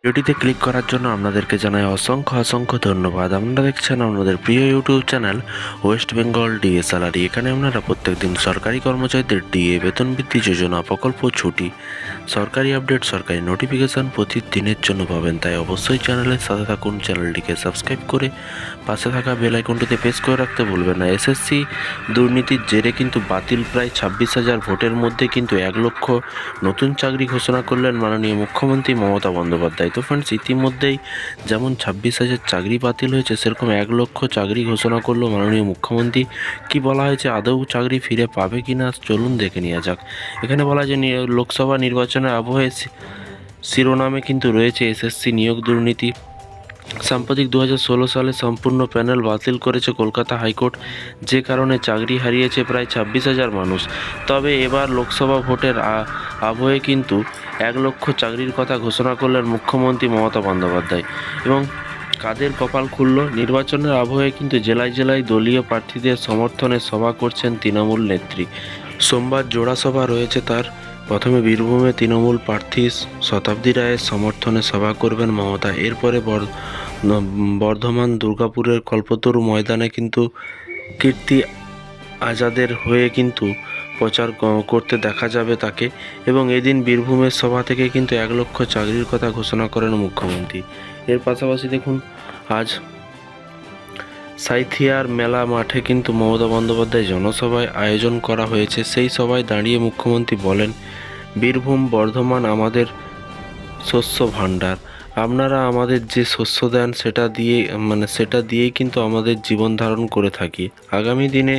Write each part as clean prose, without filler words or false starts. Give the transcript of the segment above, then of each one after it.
ভিডিওটিতে ক্লিক করার জন্য আপনাদেরকে জানাই অসংখ্য ধন্যবাদ। আপনারা দেখছেন আপনাদের প্রিয় YouTube channel West Bengal DA salary. এখানে আপনারা প্রত্যেকদিন সরকারি কর্মচারীদের ডিএ, বেতন বৃদ্ধি যোজনা, প্রকল্প, ছুটি, সরকারি আপডেট, সরকারি নোটিফিকেশান প্রতিদিনের জন্য পাবেন। তাই অবশ্যই চ্যানেলের সাথে থাকুন, চ্যানেলটিকে সাবস্ক্রাইব করে পাশে থাকা বেল আইকনটিতে প্রেস করে রাখতে ভুলবেন না। এসএসসি দুর্নীতির জেরে কিন্তু বাতিল প্রায় 26,000 ভোটের মধ্যে কিন্তু 1 লক্ষ নতুন চাকরি ঘোষণা করলেন মাননীয় মুখ্যমন্ত্রী মমতা বন্দ্যোপাধ্যায়। তো ফ্রেন্ডস, ইতিমধ্যেই যেমন 26,000 চাকরি বাতিল হয়েছে, সেরকম 1 লক্ষ চাকরি ঘোষণা করলো মাননীয় মুখ্যমন্ত্রী। কি বলা হয়েছে, আদৌ চাকরি ফিরে পাবে কি না, চলুন দেখে নেওয়া যাক। এখানে বলা যে লোকসভা নির্বাচনের আবহে শিরোনামে কিন্তু রয়েছে এসএসসি নিয়োগ দুর্নীতি। সাম্প্রতিক 2016 সালে সম্পূর্ণ প্যানেল বাতিল করেছে কলকাতা হাইকোর্ট, যে কারণে চাকরি হারিয়েছে প্রায় 26,000 মানুষ। তবে এবার লোকসভা ভোটের আবহে কিন্তু 1 লক্ষ চাকরির কথা ঘোষণা করলেন মুখ্যমন্ত্রী মমতা বন্দ্যোপাধ্যায়। এবং কাদের কপাল খুলল, নির্বাচনের আবহে কিন্তু জেলায় জেলায় দলীয় প্রার্থীদের সমর্থনে সভা করছেন তৃণমূল নেত্রী। সোমবার জোড়া সভা রয়েছে তার। প্রথমে বীরভূমে তৃণমূল প্রার্থী শতাব্দী রায়ের সমর্থনে সভা করবেন মমতা। এরপরে বর্ধমান দুর্গাপুরের কল্পতরু ময়দানে কিন্তু কীর্তি আজাদের হয়ে কিন্তু প্রচার করতে দেখা যাবে তাকে। এবং এদিন বীরভূমের সভা থেকে কিন্তু 1 লক্ষ চাকরির কথা ঘোষণা করেন মুখ্যমন্ত্রী। এর পাশাপাশি দেখুন, আজ সাঁইথিয়ার মেলা মাঠে কিন্তু মমতা বন্দ্যোপাধ্যায় জনসভায় আয়োজন করা হয়েছে। সেই সভায় দাঁড়িয়ে মুখ্যমন্ত্রী বলেন, বীরভূম বর্ধমান আমাদের শস্য ভাণ্ডার। আপনারা আমাদের যে শস্য দেন সেটা দিয়েই কিন্তু আমাদের জীবন ধারণ করে থাকি। আগামী দিনে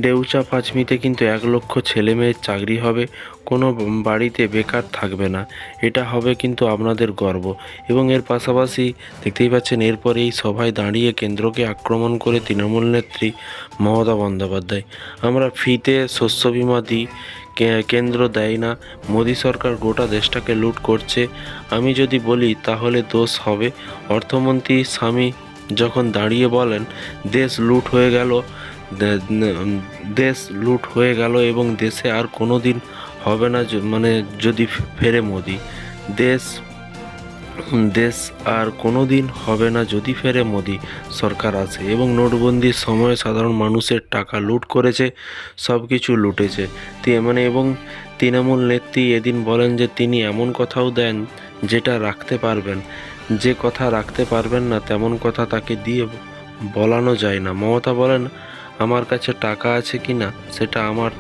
ডেউচা পাঁচমিতে কিন্তু 1 লক্ষ ছেলে মেয়ের চাকরি হবে, কোনো বাড়িতে বেকার থাকবে না। এটা হবে কিন্তু আপনাদের গর্ব। এবং এর পাশাপাশি দেখতেই পাচ্ছেন, এরপরে এই সভায় দাঁড়িয়ে কেন্দ্রকে আক্রমণ করে তৃণমূল নেত্রী মমতা বন্দ্যোপাধ্যায়। আমরা ফ্রিতে শস্য বিমা দিই, কেন্দ্র দেয় না। মোদী সরকার গোটা দেশটাকে লুট করছে। আমি যদি বলি তাহলে দোষ হবে। অর্থমন্ত্রী স্বামী যখন দাঁড়িয়ে বলেন, দেশ লুট হয়ে গেল এবং দেশে আর কোনো দিন হবে না, যদি ফেরে মোদি। দেশ আর কোনো দিন হবে না যদি ফেরে মোদি সরকার আসে। এবং নোটবন্দির সময় সাধারণ মানুষের টাকা লুট করেছে, সব কিছু লুটেছে। এবং তৃণমূল নেত্রী এদিন বলেন যে তিনি এমন কথাও দেন যেটা রাখতে পারবেন, যে কথা রাখতে পারবেন না তেমন কথা তাকে দিয়ে বলানো যায় না। মমতা বলেন, আমার কাছে টাকা আছে কি না সেটা আমার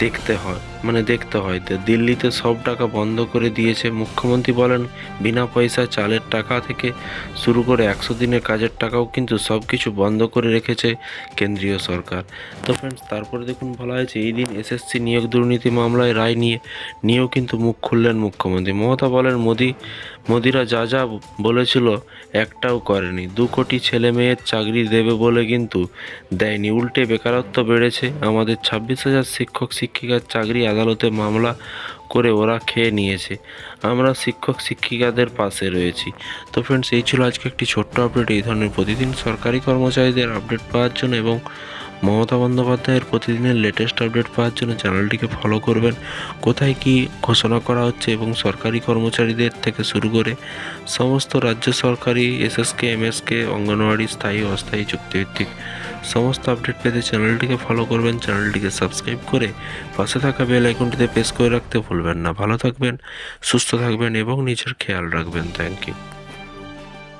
দেখতে হয়। দিল্লিতে সব টাকা বন্ধ করে দিয়েছে। মুখ্যমন্ত্রী বলেন, বিনা পয়সা চালের টাকা থেকে শুরু করে 100 দিনের কাজের টাকাও কিন্তু সব কিছু বন্ধ করে রেখেছে কেন্দ্রীয় সরকার। তো ফ্রেন্ডস, তারপরে দেখুন বলা হয়েছে, এই দিন এসএসসি নিয়োগ দুর্নীতি মামলায় রায় নিয়েও কিন্তু মুখ খুললেন মুখ্যমন্ত্রী। মমতা বলেন, মোদিরা যা বলেছিল একটাও করেনি। 2 কোটি ছেলে মেয়ের চাকরি দেবে বলে কিন্তু দেয়নি, উল্টে বেকারত্ব বেড়েছে। আমাদের 26,000 শিক্ষক শিক্ষিকার চাকরি আদালতে মামলা করে ওরা খেয়ে নিয়েছে। আমরা শিক্ষক শিক্ষিকাদের পাশে রয়েছি। তো ফ্রেন্ডস, এই ছিল আজকে একটি ছোট্ট আপডেট। এই ধরনের প্রতিদিন সরকারি কর্মচারীদের আপডেট পাওয়ার জন্য এবং মমতা বন্দ্যোপাধ্যায়ের প্রতিদিনের লেটেস্ট আপডেট পাওয়ার জন্য চ্যানেলটিকে ফলো করবেন। কোথায় কি ঘোষণা করা হচ্ছে এবং সরকারি কর্মচারীদের থেকে শুরু করে সমস্ত রাজ্য সরকারি এসএসকে, এমএসকে, অঙ্গনওয়াড়ি, স্থায়ী অস্থায়ী চুক্তিভিত্তিক সমস্ত আপডেট পেতে চ্যানেলটিকে ফলো করবেন। চ্যানেলটিকে সাবস্ক্রাইব করে পাশে থাকা বেল আইকনটিতে প্রেস করে রাখতে ভুলবেন না। ভালো থাকবেন, সুস্থ থাকবেন এবং নিজের খেয়াল রাখবেন। Thank you.